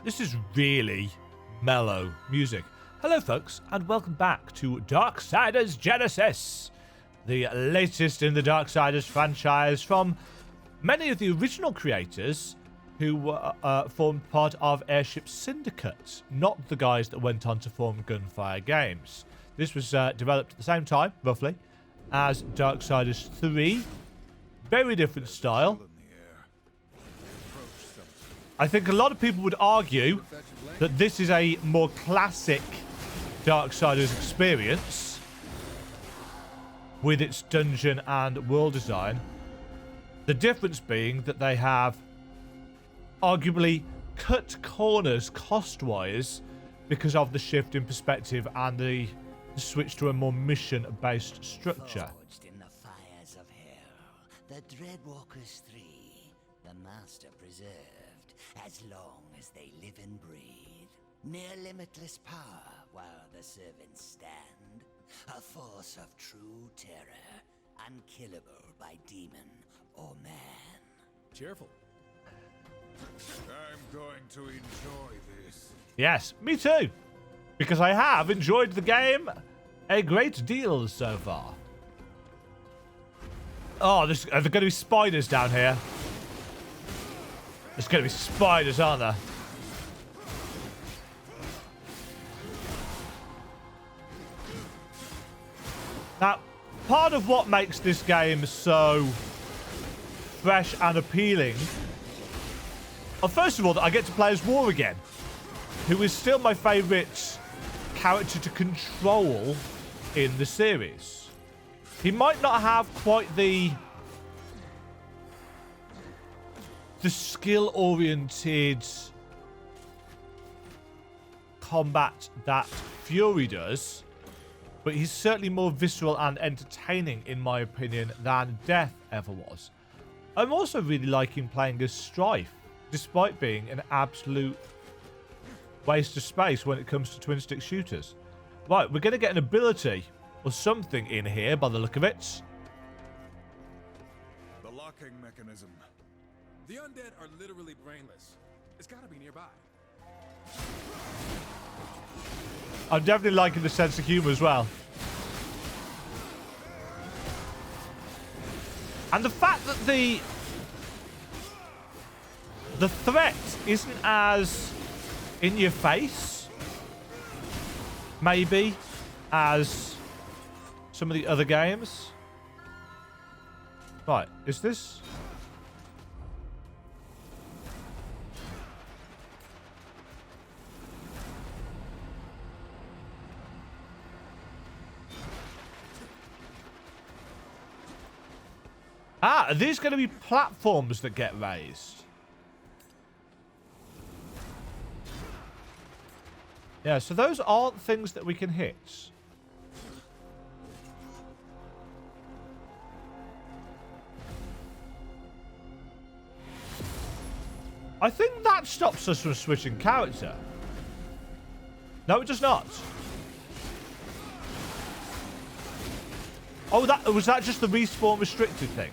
This is really mellow music. Hello, folks, and welcome back to Darksiders Genesis, the latest in the Darksiders franchise from many of the original creators who formed part of Airship Syndicate, not the guys that went on to form Gunfire Games. This was developed at the same time, roughly, as Darksiders 3. Very different style. I think a lot of people would argue that this is a more classic Darksiders experience with its dungeon and world design. The difference being that they have arguably cut corners cost-wise because of the shift in perspective and the switch to a more mission-based structure. Forged in the fires of hell, the Dreadwalkers 3, the master preserved, as long as they live and breathe. Near limitless power while the servants stand. A force of true terror, unkillable by demon or man. Cheerful. I'm going to enjoy this. Yes, me too. Because I have enjoyed the game a great deal so far. Oh, are there going to be spiders down here? There's going to be spiders, aren't there? Now, part of what makes this game so fresh and appealing... Well, first of all, I get to play as War again, who is still my favourite character to control in the series. He might not have quite the skill-oriented combat that Fury does, but he's certainly more visceral and entertaining, in my opinion, than Death ever was. I'm also really liking playing as Strife, despite being an absolute waste of space when it comes to twin-stick shooters. Right, we're going to get an ability or something in here by the look of it. The locking mechanism. The undead are literally brainless. It's gotta be nearby. I'm definitely liking the sense of humor as well. And the fact that the threat isn't as in your face, maybe, as some of the other games. Right, is this... Ah, are these going to be platforms that get raised? Yeah, so those aren't things that we can hit. I think that stops us from switching character. No, it does not. Oh, was that just the respawn restricted thing?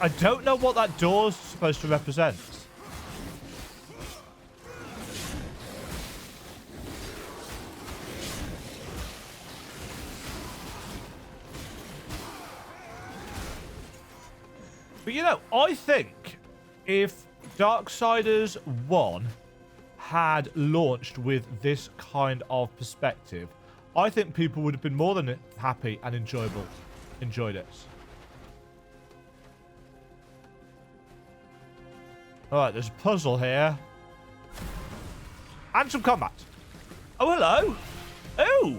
I don't know what that door's supposed to represent. But you know, I think if Darksiders 1 had launched with this kind of perspective, I think people would have been more than happy and enjoyed it. Alright, there's a puzzle here. And some combat. Oh, hello. Oh!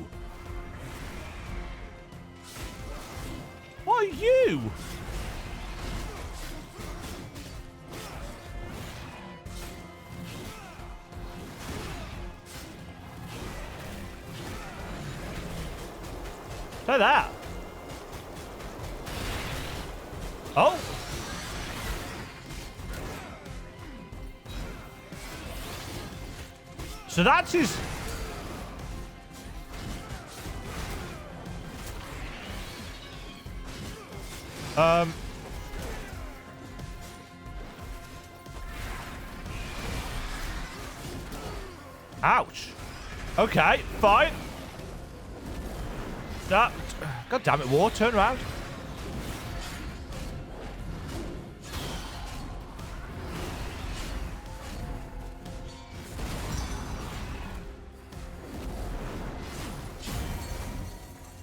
Why you? Say that. Oh. So that's his... Ouch. Okay, fine. God damn it, War, turn around.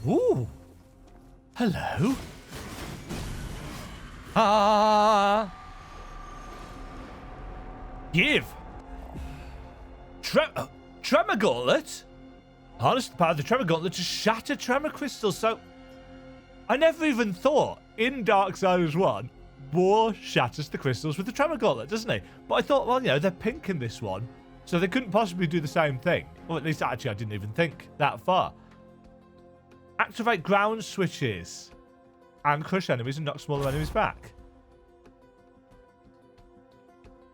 Ooh. Hello. Give. Tremor Gauntlet? Harness the power of the Tremor Gauntlet to shatter Tremor Crystals. So, I never even thought in Darksiders 1, War shatters the crystals with the Tremor Gauntlet, doesn't he? But I thought, well, you know, they're pink in this one, so they couldn't possibly do the same thing. Well, at least actually I didn't even think that far. Activate ground switches and crush enemies and knock smaller enemies back.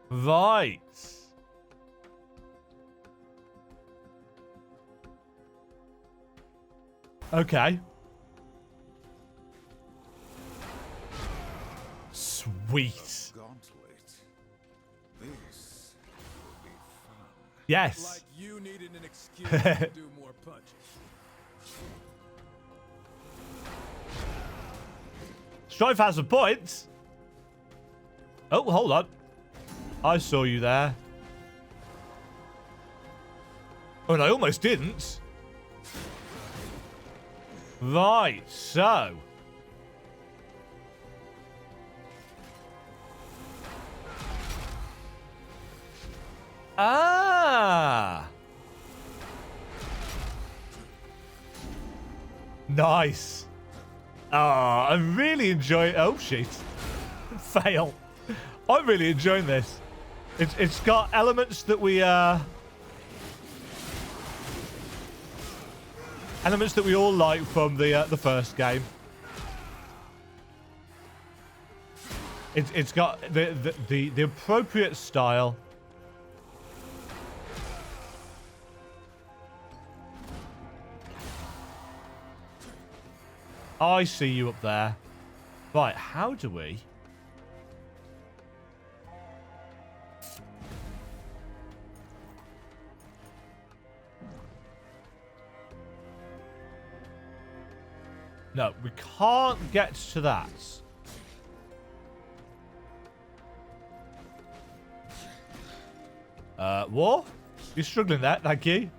Right. Okay. Sweet. Gauntlet. This will be fun. Yes. Like you needed an excuse to do more punches. Strife has a point. Oh, hold on. I saw you there. Oh, and I almost didn't. Right, so. Ah. Nice. Oh, I'm really enjoying... Oh, shit. Fail. I'm really enjoying this. It's got elements that we... Elements that we all like from the first game. It's got the appropriate style. I see you up there. Right, how do we... No, we can't get to that. War? You're struggling there, thank you.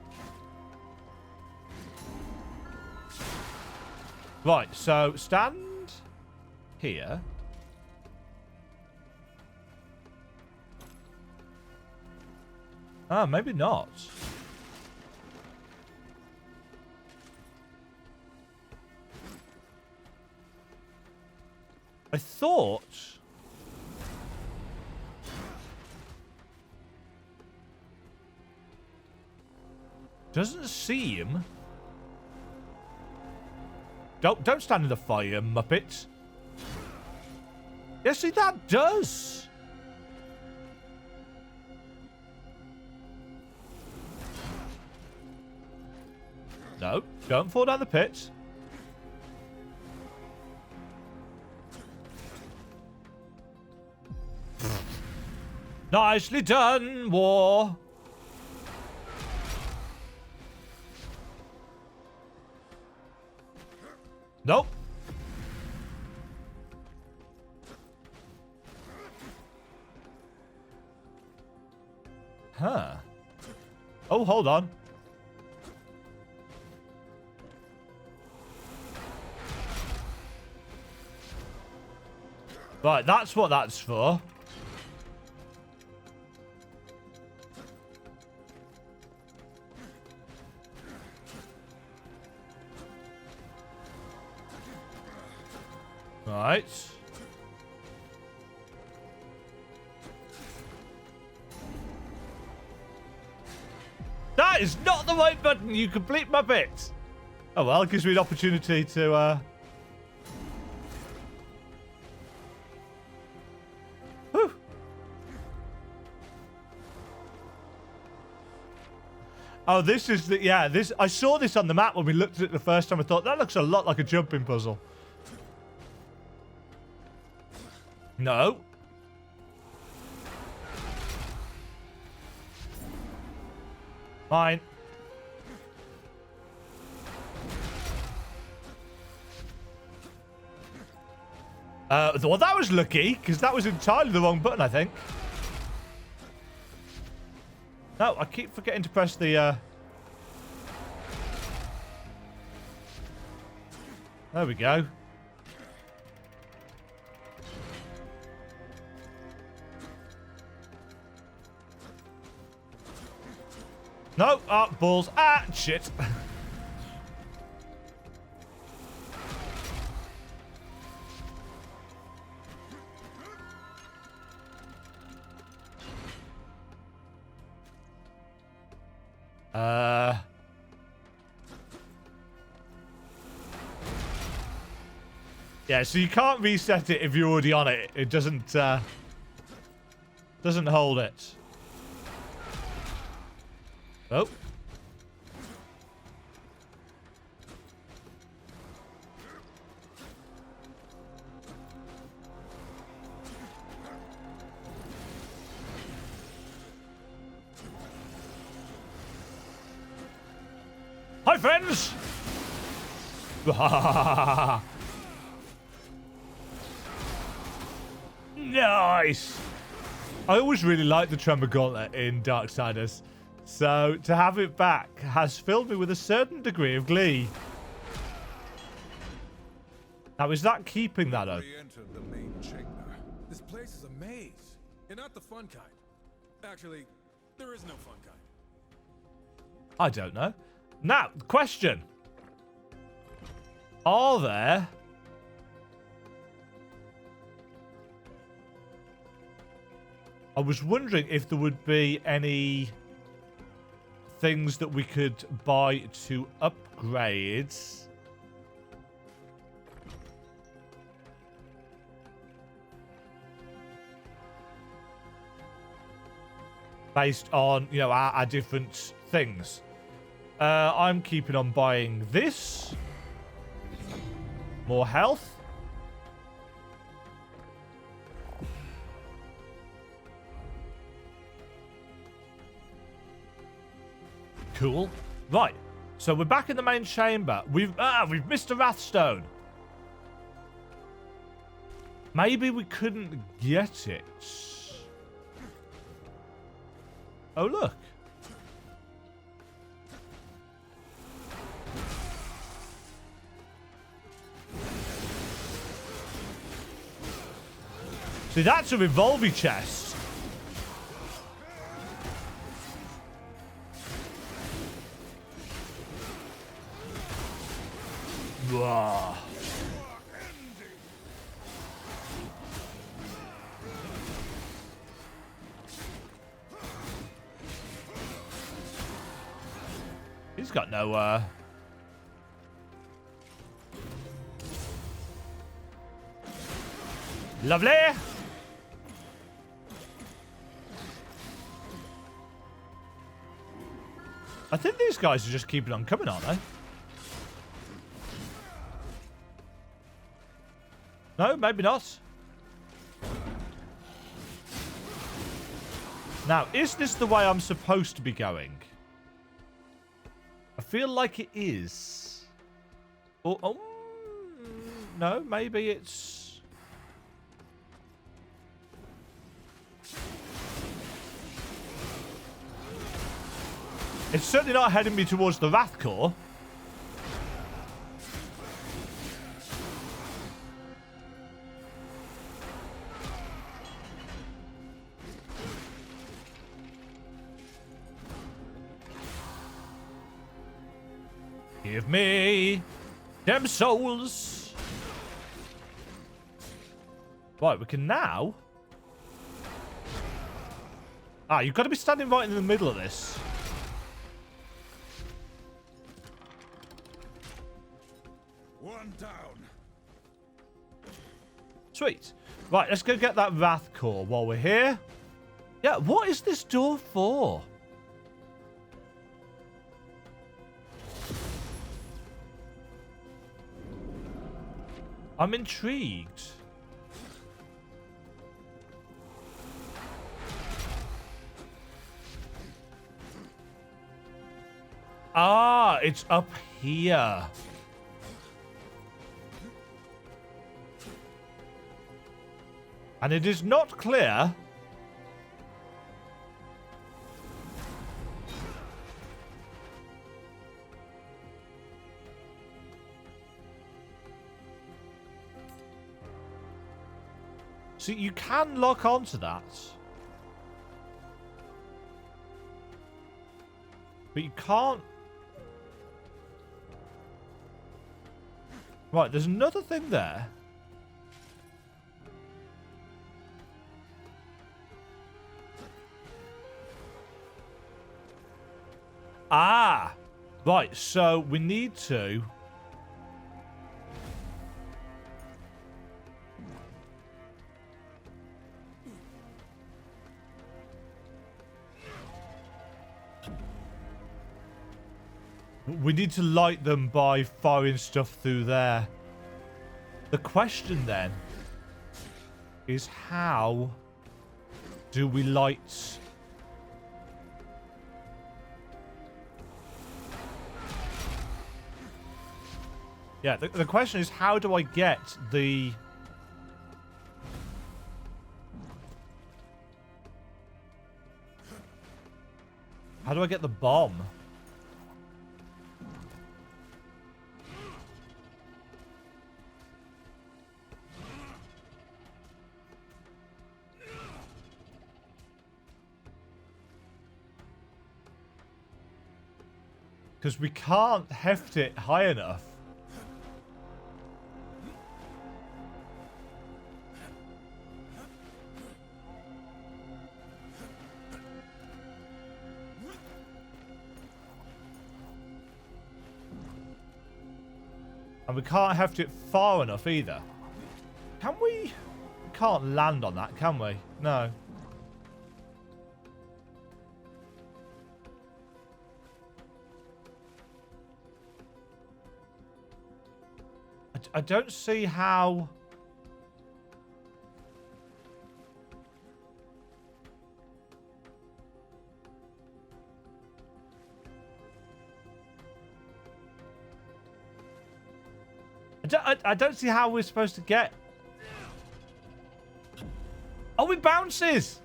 Right, so stand here. Ah, maybe not. I thought... Doesn't seem... Don't stand in the fire, Muppet. Yes, see, that does. No, don't fall down the pit. Nicely done, War. Nope. Huh. Oh, hold on. Right, that's what that's for. Right. That is not the right button, you complete my bit. Oh well, it gives me an opportunity to Whew. Oh, this is the... Yeah, this... I saw this on the map when we looked at it the first time. I thought, that looks a lot like a jumping puzzle. No. Mine. Well, that was lucky, because that was entirely the wrong button, I think. No, I keep forgetting to press the, There we go. No, ah, balls. Ah, shit. Yeah, so you can't reset it if you're already on it. It doesn't hold it. Oh. Hi, friends! Nice! I always really liked the Tremor Gauntlet in Darksiders, so to have it back has filled me with a certain degree of glee. Now, is that keeping that up? Re-entered the main chamber. This place is a maze. And not the fun kind. Actually, there is no fun kind. I don't know. Now, question. Are there... I was wondering if there would be any things that we could buy to upgrade based on, you know, our different things. I'm keeping on buying this. More health. Cool. Right. So we're back in the main chamber. We've missed a Wrathstone. Maybe we couldn't get it. Oh, look. See, that's a revolving chest. Whoa. He's got no, Lovely. I think these guys are just keeping on coming, aren't they? No, maybe not. Now, is this the way I'm supposed to be going? I feel like it is. Oh, no, maybe it's... It's certainly not heading me towards the Wrath Core. Give me them souls. Right, we can now... Ah, you've got to be standing right in the middle of this. One down. Sweet. Right, let's go get that Wrath Core while we're here. Yeah, what is this door for? I'm intrigued. Ah, it's up here. And it is not clear. So you can lock onto that. But you can't. Right, there's another thing there. Ah! Right, so we need to... We need to light them by firing stuff through there. The question then is how do we light... Yeah, the question is how do I get the... How do I get the bomb? Because we can't heft it high enough. And we can't heft it far enough either. Can we? We can't land on that, can we? No. I don't see how... I don't see how we're supposed to get... Oh, it bounces!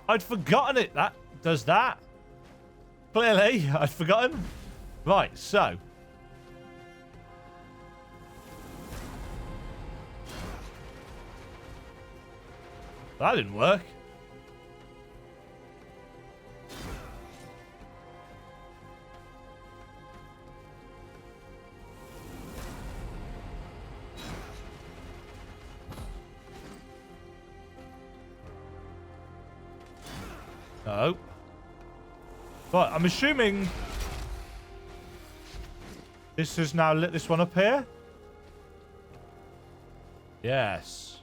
I'd forgotten it. That does that. Clearly, I'd forgotten. Right, so... That didn't work. No. But I'm assuming this has now lit this one up here. Yes.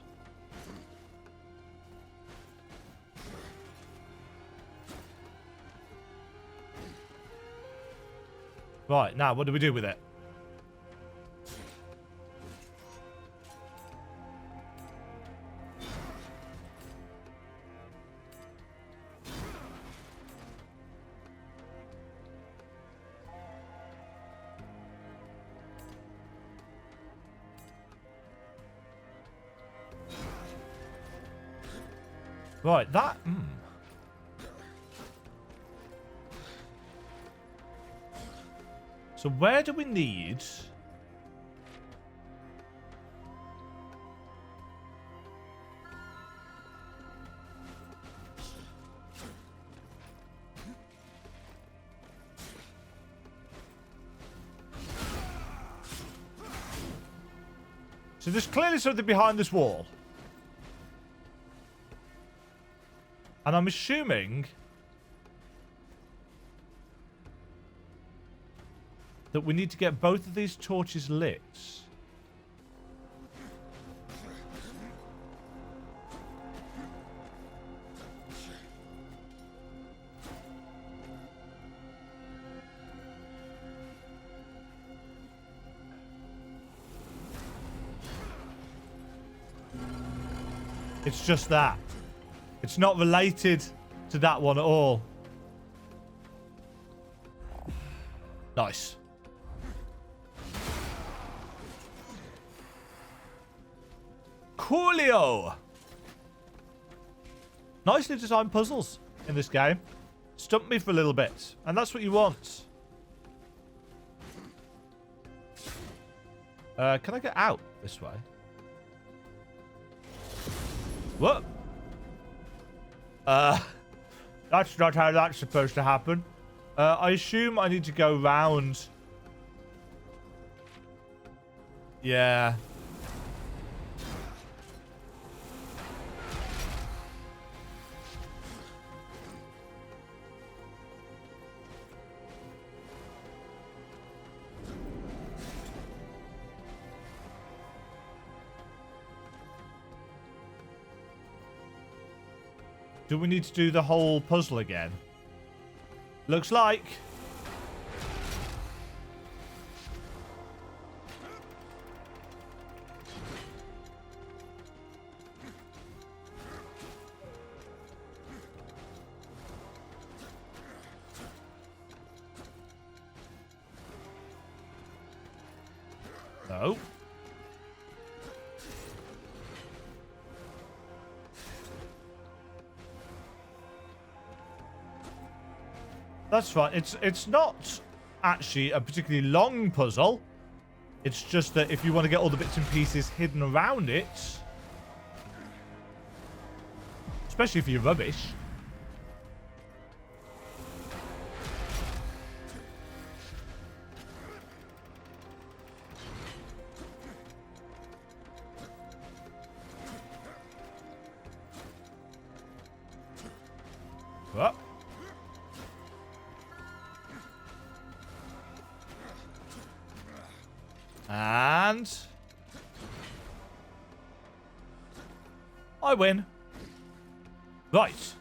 Right, now what do we do with it? Right, that... So where do we need... So there's clearly something behind this wall. And I'm assuming that we need to get both of these torches lit. It's just that. It's not related to that one at all. Nice. Coolio. Nicely designed puzzles in this game. Stump me for a little bit. And that's what you want. Can I get out this way? What? That's not how that's supposed to happen. I assume I need to go round. Yeah. Do we need to do the whole puzzle again? Looks like. No. That's fine. It's not actually a particularly long puzzle. It's just that if you want to get all the bits and pieces hidden around it, especially if you're rubbish. What? And I win. Right.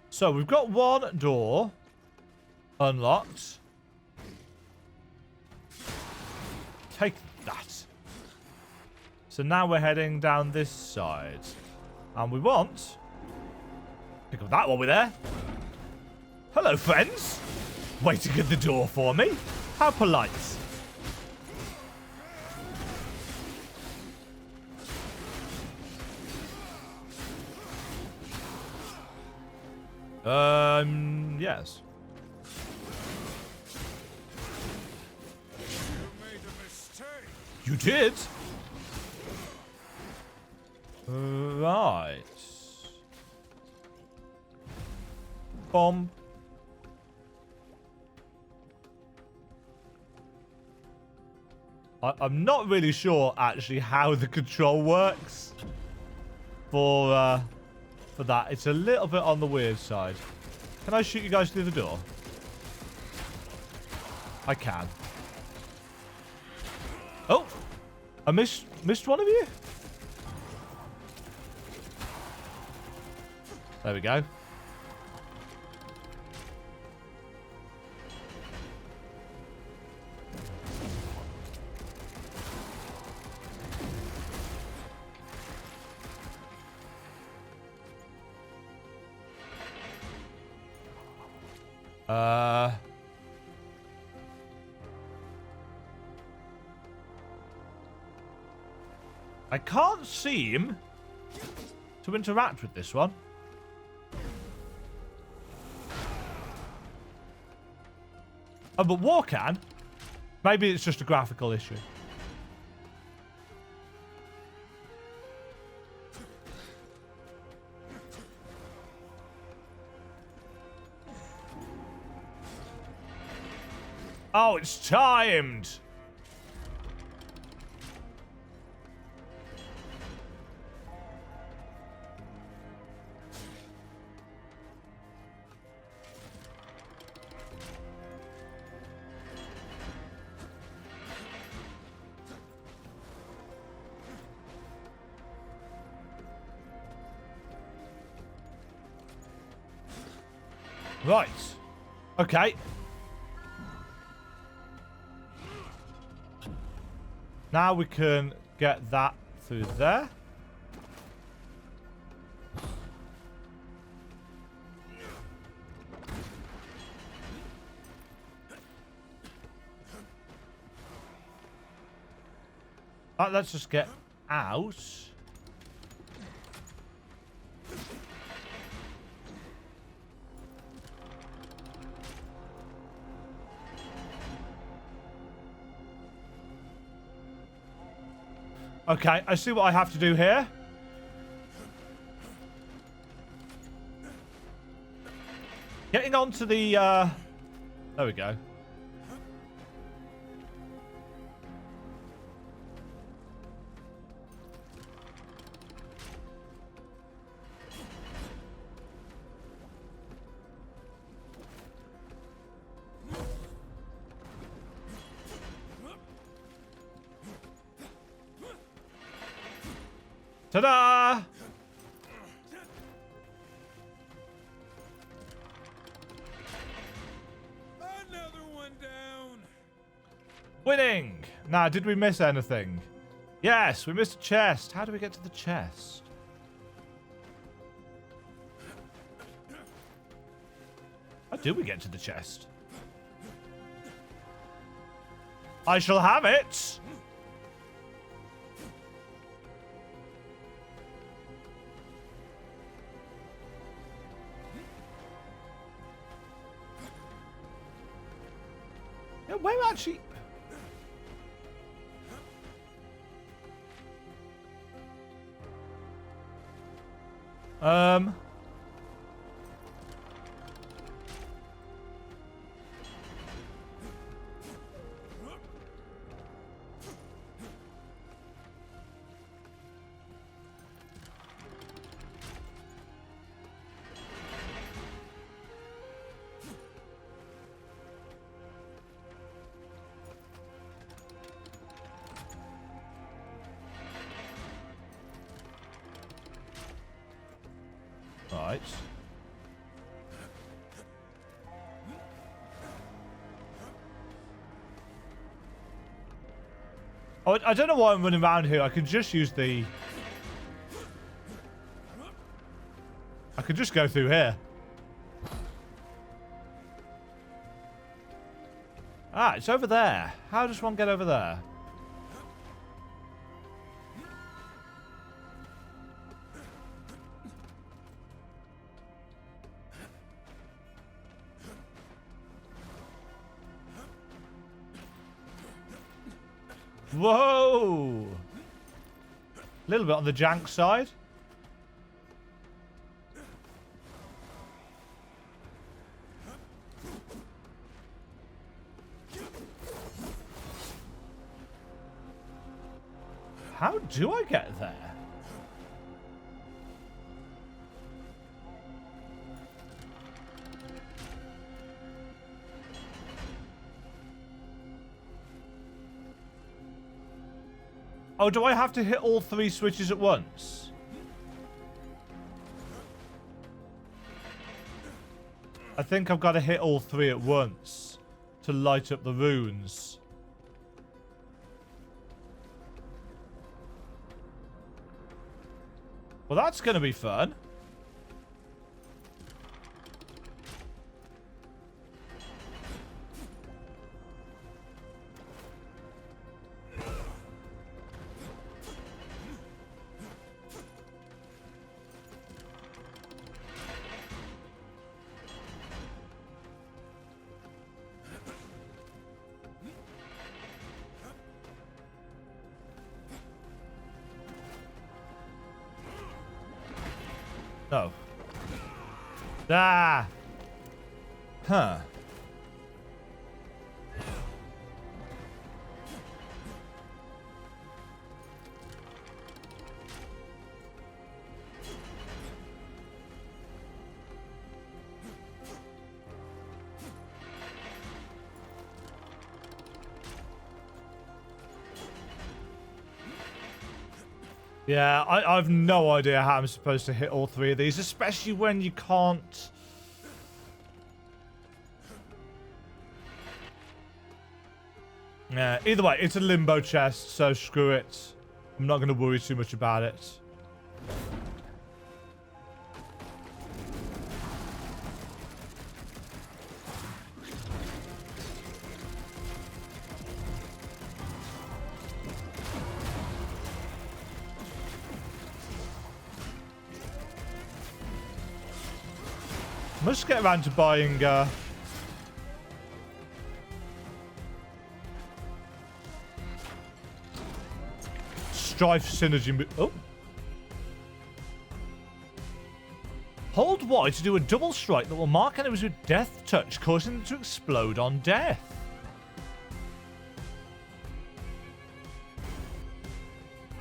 So we've got one door unlocked. Take that. So now we're heading down this side. And we want... Pick up that one with there. Hello, friends. Waiting at the door for me. How polite. Yes. You made a mistake. You did? Right. Bomb. I'm not really sure, actually, how the control works for that. It's a little bit on the weird side. Can I shoot you guys through the door? I can. Oh! I missed one of you? There we go. I can't seem to interact with this one. Oh, but War can. Maybe it's just a graphical issue. Oh, it's timed. Right. Okay. Now we can get that through there. Let's just get out. Okay, I see what I have to do here. Getting onto the, there we go. Ta-da! Another one down. Winning! Now, did we miss anything? Yes, we missed a chest. How do we get to the chest? How do we get to the chest? I shall have it! Yeah, where actually... Right. Oh, I don't know why I'm running around here. I can just use the... I could just go through here. Ah, it's over there. How does one get over there? Whoa! A little bit on the jank side. How do I get there? Oh, do I have to hit all 3 switches at once? I think I've got to hit all 3 at once to light up the runes. Well, that's going to be fun. No. Ah! Huh. Yeah, I've no idea how I'm supposed to hit all 3 of these, especially when you can't... Yeah, either way, it's a limbo chest, so screw it. I'm not going to worry too much about it. Must get around to buying Strife synergy. Oh. Hold Y to do a double strike that will mark enemies with death touch, causing them to explode on death.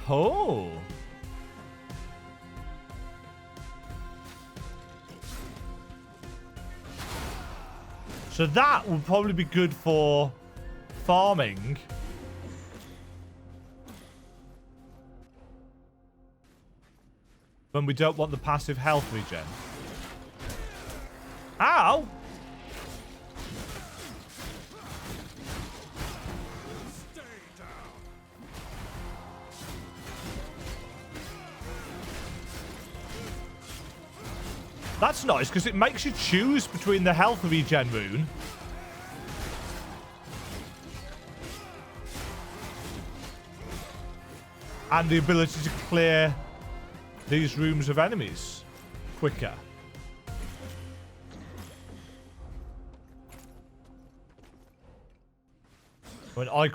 Oh. So that would probably be good for farming. When we don't want the passive health regen. Ow! Stay down. That's nice, because it makes you choose between the health regen rune and the ability to clear these rooms of enemies quicker. I mean, I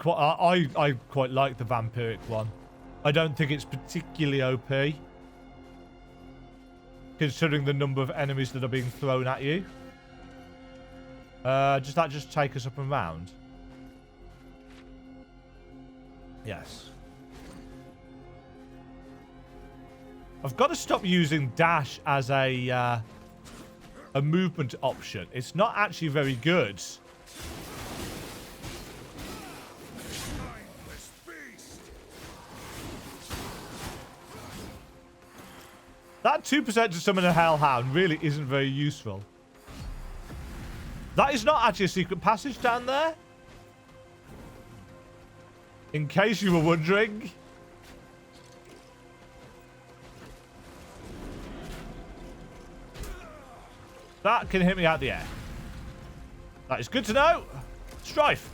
quite like the vampiric one. I don't think it's particularly OP, considering the number of enemies that are being thrown at you. Does that just take us up and round? Yes. I've got to stop using dash as a movement option. It's not actually very good. Mindless beast. That 2% to summon a Hellhound really isn't very useful. That is not actually a secret passage down there. In case you were wondering. That can hit me out the air. That is good to know. Strife.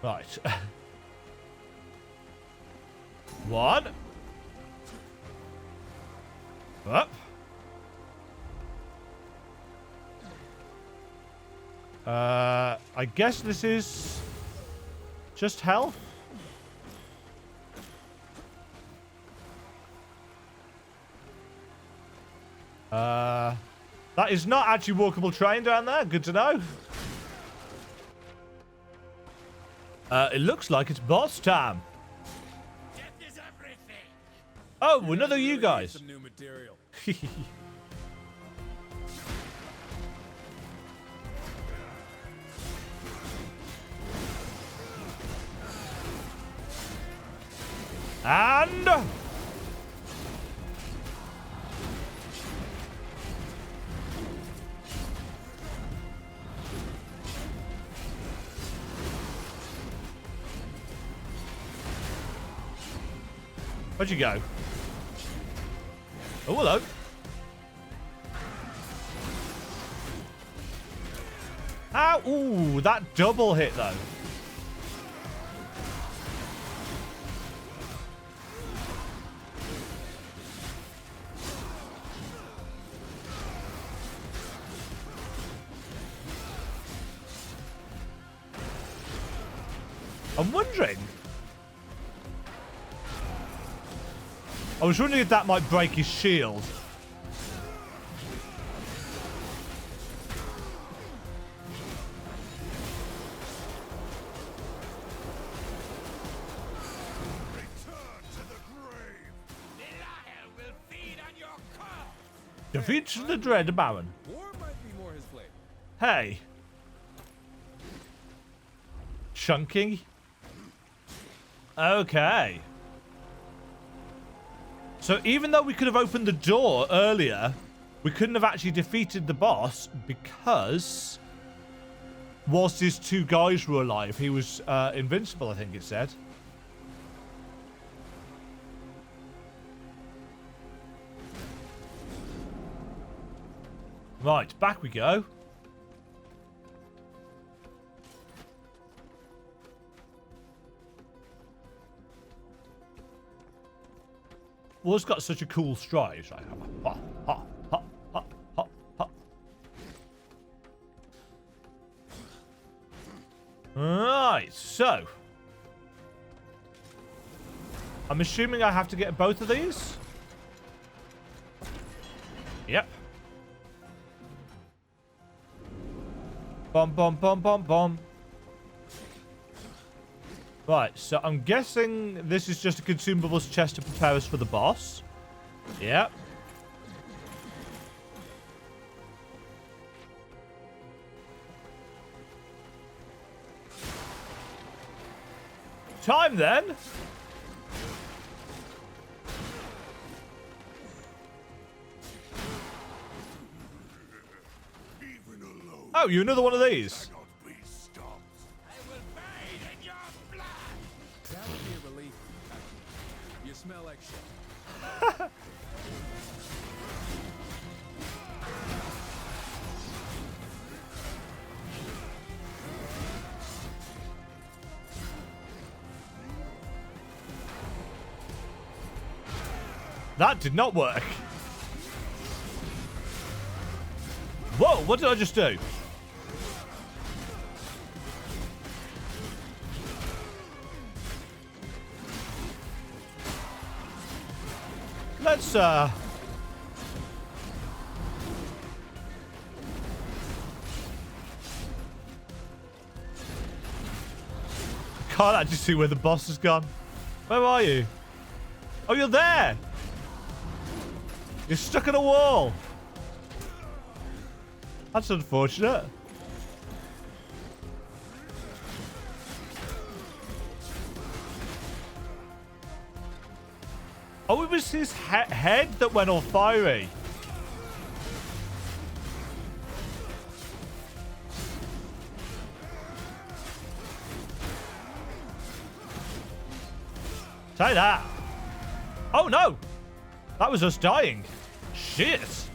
Right. One. Up. I guess this is just health. That is not actually walkable terrain down there. Good to know. It looks like it's boss time. Death is everything. Oh, another you guys. Some new material. And where'd you go? Oh, hello. Ow! Ooh, that double hit though. I'm wondering. I was wondering if that might break his shield. Return to the grave. Demajen will feed on your corpse. Defeats the Dread Baron. War might be more his flavor. Hey. Chunking. Okay. So even though we could have opened the door earlier, we couldn't have actually defeated the boss because whilst his two guys were alive, he was invincible, I think it said. Right, back we go. War's got such a cool stride. Right. Ha, ha, ha, ha, ha, ha. Right, so I'm assuming I have to get both of these. Yep. Bomb, bomb, bomb, bomb, bomb. Right, so I'm guessing this is just a consumables chest to prepare us for the boss. Yep. Time then. Even alone Oh, you're another one of these. cannot be stopped. That would be a relief. You smell like shit. That did not work. Whoa, what did I just do? Let's, Can't actually see where the boss has gone. Where are you? Oh, you're there! You're stuck in a wall. That's unfortunate. Oh, it was his head that went all fiery. Say that. Oh, no. That was us dying. Shit.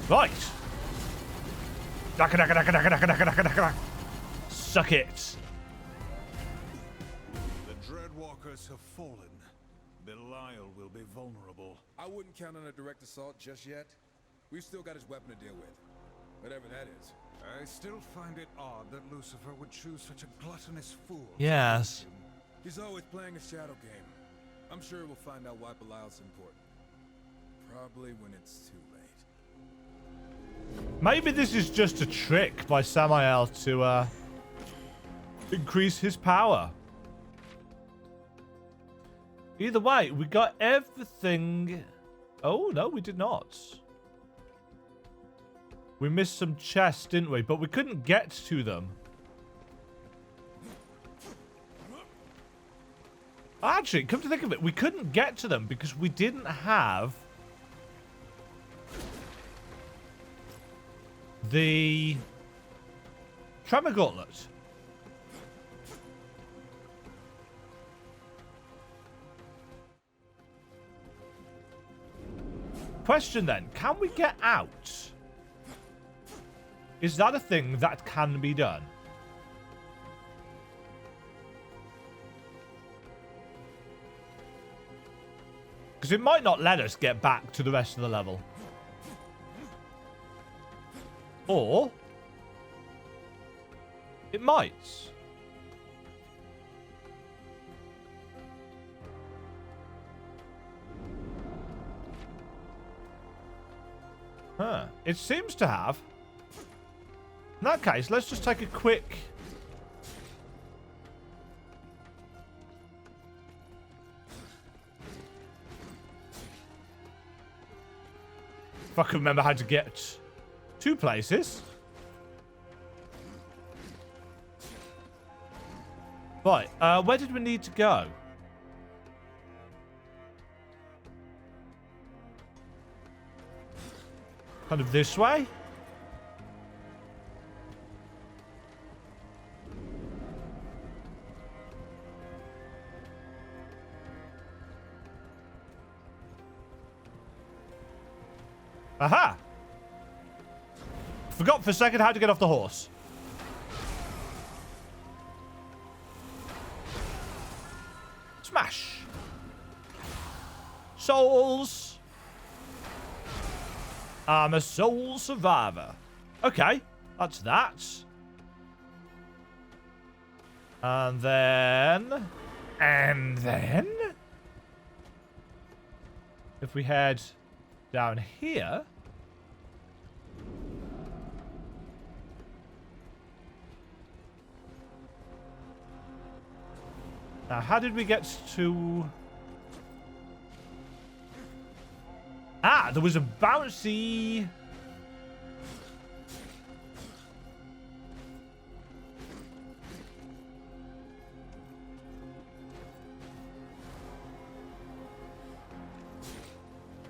Right. Suck it. The Dreadwalkers have fallen. Belial will be vulnerable. I wouldn't count on a direct assault just yet. We've still got his weapon to deal with. Whatever that is. I still find it odd that Lucifer would choose such a gluttonous fool. Yes. He's always playing a shadow game. I'm sure we'll find out why Belial's important. Probably when it's too late. Maybe this is just a trick by Samael to increase his power. Either way, we got everything. Oh, no, we did not. We missed some chests, didn't we? But we couldn't get to them. Actually, come to think of it, we couldn't get to them because we didn't have the Tremor Gauntlet. Question then, can we get out? Is that a thing that can be done? Because it might not let us get back to the rest of the level. Or it might. Huh. It seems to have. In that case, let's just take a quick... If I can remember how to get two places. Right, where did we need to go? Kind of this way? Aha! Forgot for a second how to get off the horse. Smash! Souls! I'm a soul survivor. Okay, that's that. And then... if we head down here... Now, how did we get to... Ah, there was a bouncy...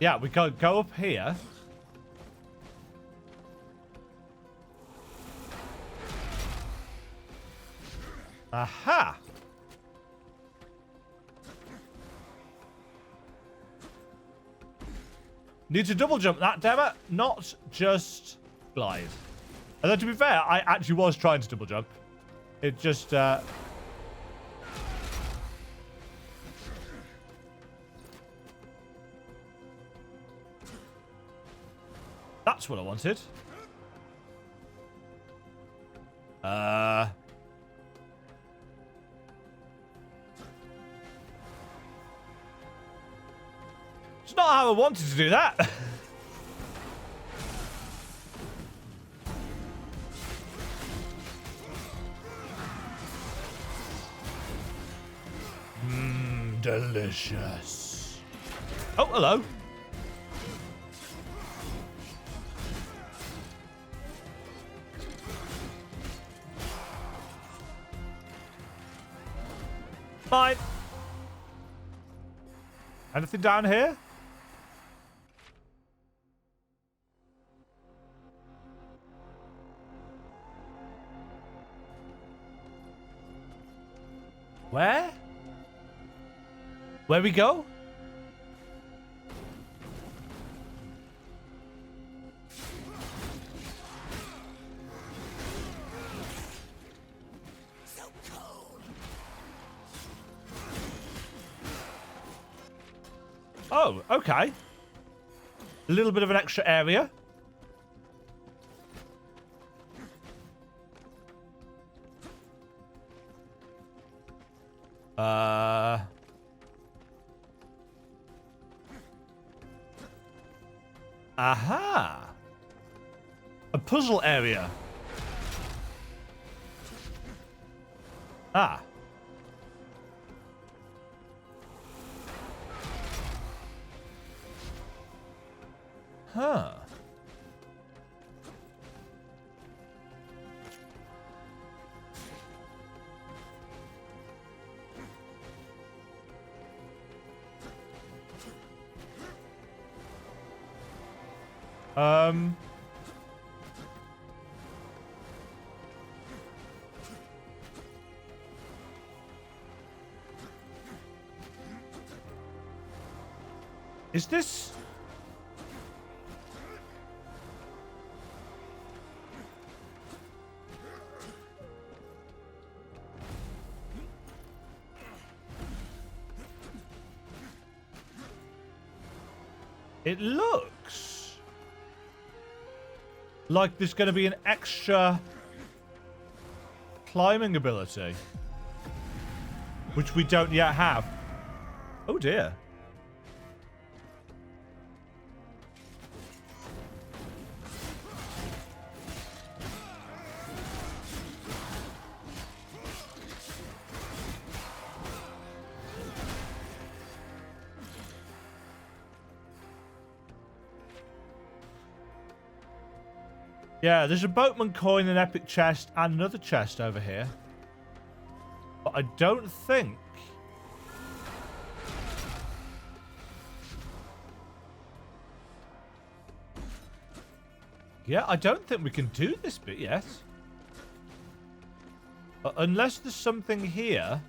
Yeah, we can go up here. Aha! Need to double jump that, damn it. Not just glide. And then to be fair, I actually was trying to double jump. It just... That's what I wanted. It's not how I wanted to do that. Delicious. Oh, hello. Fine. Anything down here? Where? Where we go? So cold. Oh, okay. A little bit of an extra area. Aha! A puzzle area. Ah. Huh. Is this... It looks like there's going to be an extra climbing ability, which we don't yet have. Oh dear. Yeah, there's a boatman coin, an epic chest, and another chest over here. But I don't think... Yeah, I don't think we can do this bit yet. Unless there's something here.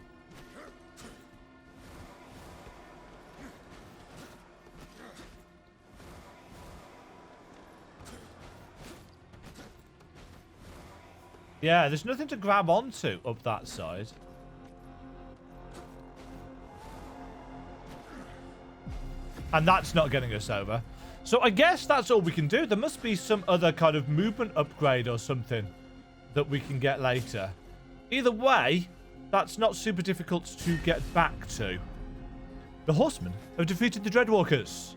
Yeah, there's nothing to grab onto up that side. And that's not getting us over. So I guess that's all we can do. There must be some other kind of movement upgrade or something that we can get later. Either way, that's not super difficult to get back to. The horsemen have defeated the Dreadwalkers.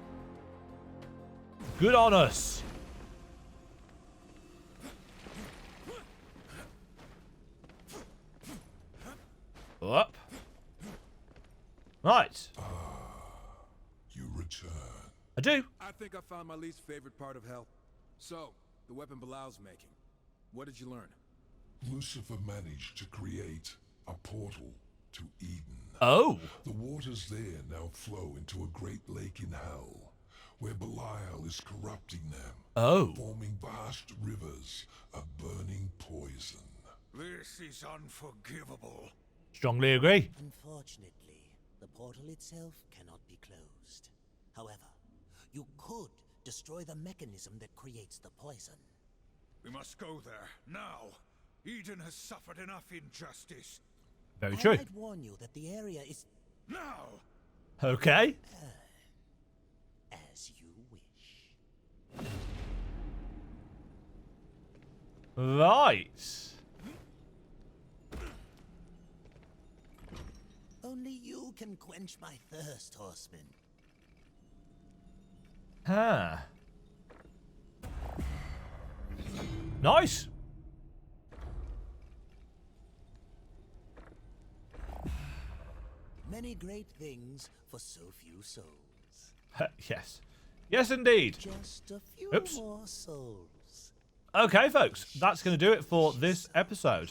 Good on us. Up. Right. You return. I do. I think I found my least favorite part of hell. So, the weapon Bilal's making. What did you learn? Lucifer managed to create a portal to Eden. Oh. The waters there now flow into a great lake in hell, where Belial is corrupting them. Oh. Forming vast rivers of burning poison. This is unforgivable. Strongly agree. Unfortunately, the portal itself cannot be closed. However, you could destroy the mechanism that creates the poison. We must go there, now. Eden has suffered enough injustice. Very true. I might warn you that the area is... Now! Okay. as you wish. Right. Only you can quench my thirst, horseman. Huh. Nice. Many great things for so few souls. Yes. Yes, indeed. Just a few Oops. more souls. Okay, folks. That's going to do it for this episode.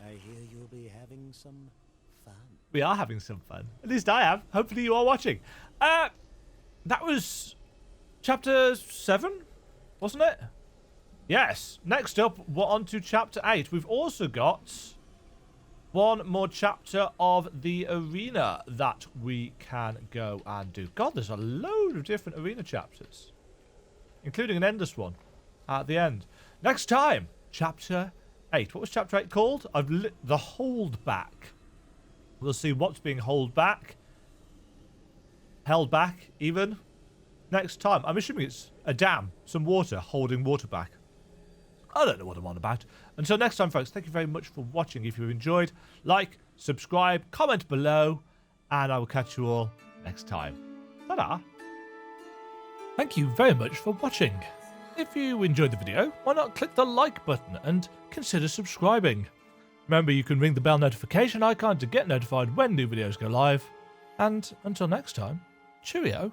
I hear you'll be having some fun. We are having some fun. At least I am. Hopefully you are watching. That was chapter 7, wasn't it? Yes. Next up, we're on to chapter 8. We've also got one more chapter of the arena that we can go and do. God, there's a load of different arena chapters, including an endless one at the end. Next time, chapter 8. What was chapter 8 called? The Hold Back. We'll see what's being held back, even, next time. I'm assuming it's a dam, some water holding water back. I don't know what I'm on about. Until next time, folks, thank you very much for watching. If you've enjoyed, like, subscribe, comment below, and I will catch you all next time. Ta-da! Thank you very much for watching. If you enjoyed the video, why not click the like button and consider subscribing. Remember, you can ring the bell notification icon to get notified when new videos go live. And until next time, cheerio.